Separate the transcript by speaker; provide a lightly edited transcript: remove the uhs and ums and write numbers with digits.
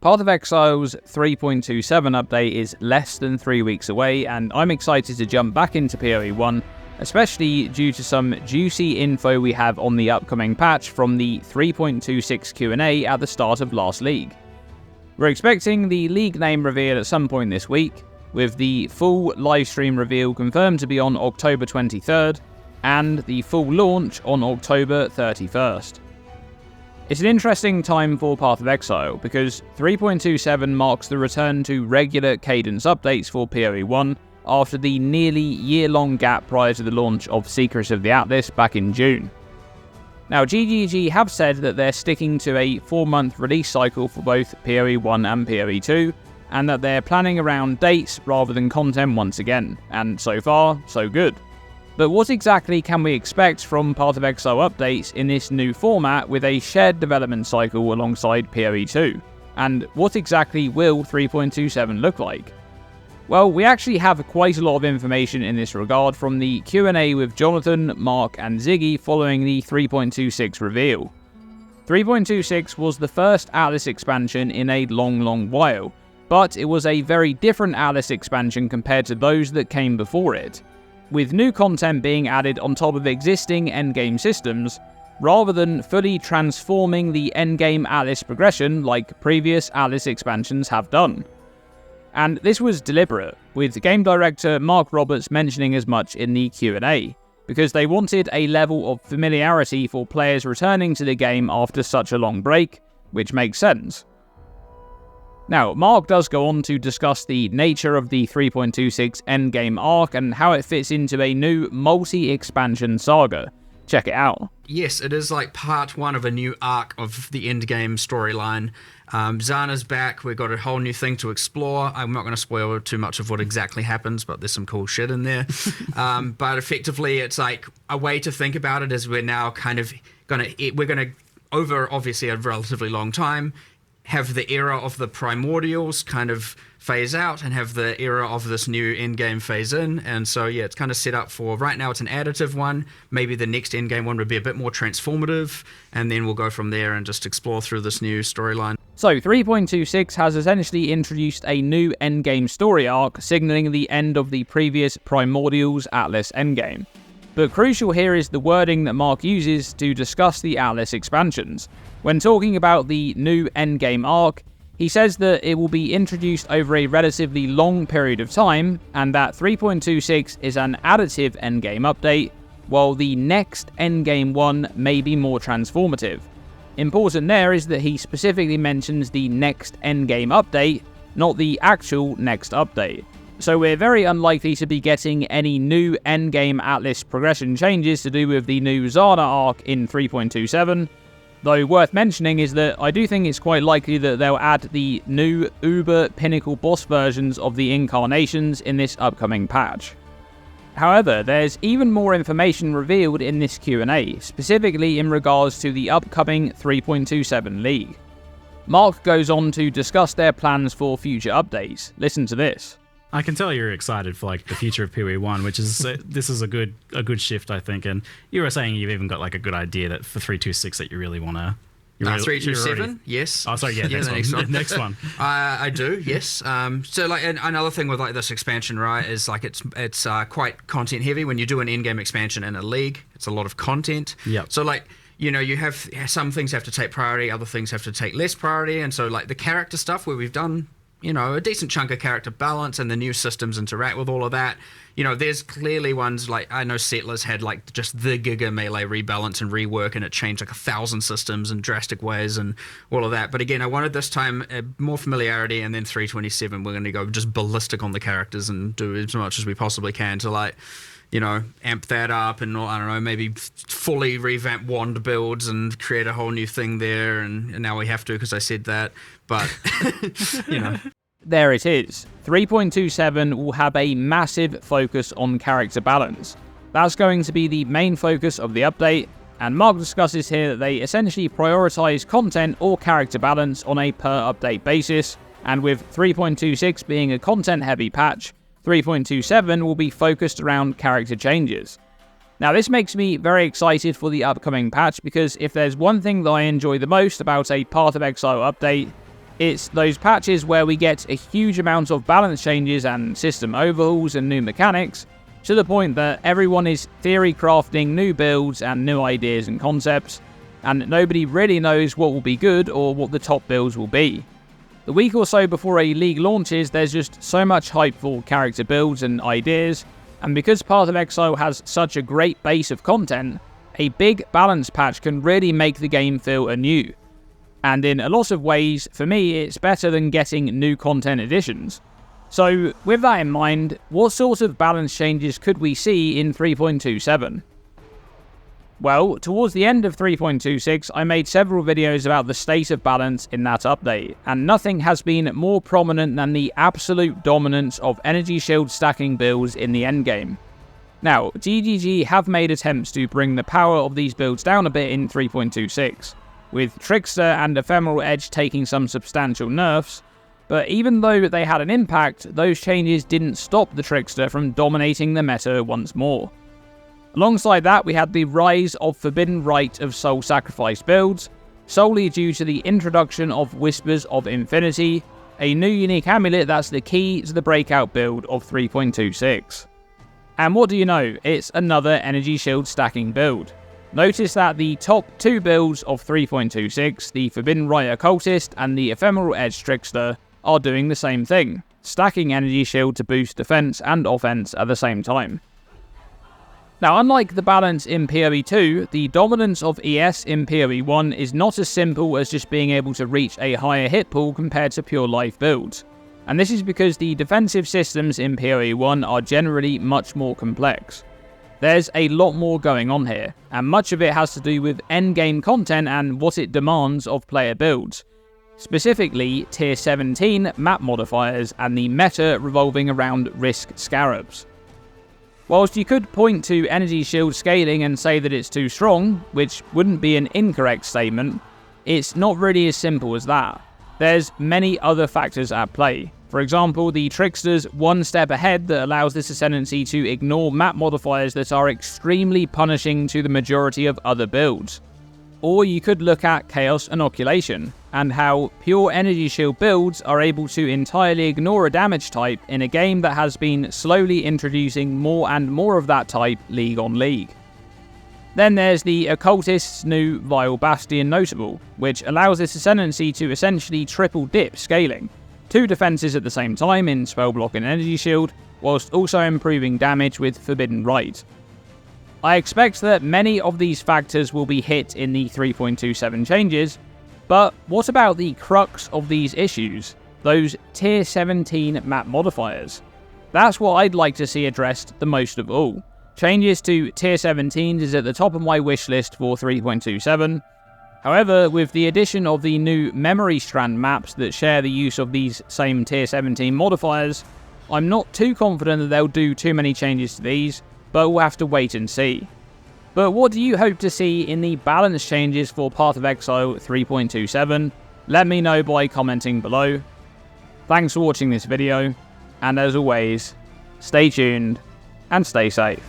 Speaker 1: Path of Exile's 3.27 update is less than 3 weeks away, and I'm excited to jump back into PoE 1, especially due to some juicy info we have on the upcoming patch from the 3.26 Q&A at the start of last league. We're expecting the league name reveal at some point this week, with the full livestream reveal confirmed to be on October 23rd, and the full launch on October 31st. It's an interesting time for Path of Exile, because 3.27 marks the return to regular cadence updates for PoE 1 after the nearly year-long gap prior to the launch of Secrets of the Atlas back in June. Now, GGG have said that they're sticking to a 4-month release cycle for both PoE 1 and PoE 2, and that they're planning around dates rather than content once again, and so far, so good. But what exactly can we expect from Path of Exile updates in this new format with a shared development cycle alongside PoE 2? And what exactly will 3.27 look like? Well, we actually have quite a lot of information in this regard from the Q&A with Jonathan, Mark and Ziggy following the 3.26 reveal. 3.26 was the first Atlas expansion in a long while, but it was a very different Atlas expansion compared to those that came before it, with new content being added on top of existing endgame systems, rather than fully transforming the endgame Atlas progression like previous Atlas expansions have done. And this was deliberate, with game director Mark Roberts mentioning as much in the Q&A, because they wanted a level of familiarity for players returning to the game after such a long break, which makes sense. Now, Mark does go on to discuss the nature of the 3.26 endgame arc and how it fits into a new multi-expansion saga. Check it out.
Speaker 2: Yes, it is like part one of a new arc of the endgame storyline. Zana's back, we've got a whole new thing to explore. I'm not going to spoil too much of what exactly happens, but there's some cool shit in there. But effectively, it's like a way to think about it is we're now kind of we're going to, over obviously a relatively long time, have the era of the primordials kind of phase out and have the era of this new endgame phase in. And so, yeah, it's kind of set up for, right now it's an additive one. Maybe the next endgame one would be a bit more transformative, and then we'll go from there and just explore through this new storyline.
Speaker 1: So 3.26 has essentially introduced a new endgame story arc, signaling the end of the previous Primordials Atlas endgame. But crucial here is the wording that Mark uses to discuss the Atlas expansions. When talking about the new endgame arc, he says that it will be introduced over a relatively long period of time, and that 3.26 is an additive endgame update, while the next endgame one may be more transformative. Important there is that he specifically mentions the next endgame update, not the actual next update. So we're very unlikely to be getting any new endgame Atlas progression changes to do with the new Zana arc in 3.27, though worth mentioning is that I do think it's quite likely that they'll add the new Uber Pinnacle boss versions of the incarnations in this upcoming patch. However, there's even more information revealed in this Q&A, specifically in regards to the upcoming 3.27 League. Mark goes on to discuss their plans for future updates. Listen to this.
Speaker 3: I can tell you're excited for like the future of PoE 1, which is this is a good shift, I think. And you were saying you've even got like a good idea that for 3.26 that you really want to.
Speaker 2: 3.27, yes.
Speaker 3: Oh, sorry, yeah, next one. Next one.
Speaker 2: I do, yes. So like another thing with like this expansion, right, is like it's quite content heavy. When you do an in-game expansion in a league, it's a lot of content.
Speaker 3: Yeah.
Speaker 2: So like, you know, you have some things have to take priority, other things have to take less priority, and so like the character stuff where we've done, you know, a decent chunk of character balance and the new systems interact with all of that. You know, there's clearly ones like, I know Settlers had like just the Giga Melee rebalance and rework, and it changed like 1,000 systems in drastic ways and all of that. But again, I wanted this time more familiarity, and then 3.27 we're going to go just ballistic on the characters and do as much as we possibly can to like, you know, amp that up and, I don't know, maybe fully revamp wand builds and create a whole new thing there. And now we have to because I said that. But, you know.
Speaker 1: There it is. 3.27 will have a massive focus on character balance. That's going to be the main focus of the update, and Mark discusses here that they essentially prioritize content or character balance on a per update basis, and with 3.26 being a content heavy patch, 3.27 will be focused around character changes. Now this makes me very excited for the upcoming patch, because if there's one thing that I enjoy the most about a Path of Exile update, It's those patches where we get a huge amount of balance changes and system overhauls and new mechanics, to the point that everyone is theory crafting new builds and new ideas and concepts, and nobody really knows what will be good or what the top builds will be. The week or so before a league launches, there's just so much hype for character builds and ideas, and because Path of Exile has such a great base of content, a big balance patch can really make the game feel anew. And in a lot of ways, for me, it's better than getting new content additions. So, with that in mind, what sort of balance changes could we see in 3.27? Well, towards the end of 3.26, I made several videos about the state of balance in that update, and nothing has been more prominent than the absolute dominance of energy shield stacking builds in the endgame. Now, GGG have made attempts to bring the power of these builds down a bit in 3.26, with Trickster and Ephemeral Edge taking some substantial nerfs, but even though they had an impact, those changes didn't stop the Trickster from dominating the meta once more. Alongside that, we had the rise of Forbidden Rite of Soul Sacrifice builds, solely due to the introduction of Whispers of Infinity, a new unique amulet that's the key to the breakout build of 3.26. And what do you know, it's another energy shield stacking build. Notice that the top two builds of 3.26, the Forbidden Rite Occultist and the Ephemeral Edge Trickster, are doing the same thing, stacking energy shield to boost defense and offense at the same time. Now, unlike the balance in PoE 2, the dominance of ES in PoE 1 is not as simple as just being able to reach a higher hit pool compared to pure life builds. And this is because the defensive systems in PoE 1 are generally much more complex. There's a lot more going on here, and much of it has to do with endgame content and what it demands of player builds. Specifically, Tier 17 map modifiers and the meta revolving around Risk Scarabs. Whilst you could point to energy shield scaling and say that it's too strong, which wouldn't be an incorrect statement, it's not really as simple as that. There's many other factors at play. For example, the Trickster's one step ahead that allows this ascendancy to ignore map modifiers that are extremely punishing to the majority of other builds. Or you could look at Chaos Inoculation, and how pure energy shield builds are able to entirely ignore a damage type in a game that has been slowly introducing more and more of that type league on league. Then there's the Occultist's new Vile Bastion Notable, which allows this ascendancy to essentially triple dip scaling, two defenses at the same time in Spellblock and Energy Shield, whilst also improving damage with Forbidden Rite. I expect that many of these factors will be hit in the 3.27 changes, but what about the crux of these issues, those Tier 17 map modifiers? That's what I'd like to see addressed the most of all. Changes to Tier 17s is at the top of my wish list for 3.27. However, with the addition of the new Memory Strand maps that share the use of these same Tier 17 modifiers, I'm not too confident that they'll do too many changes to these, but we'll have to wait and see. But what do you hope to see in the balance changes for Path of Exile 3.27? Let me know by commenting below. Thanks for watching this video, and as always, stay tuned and stay safe.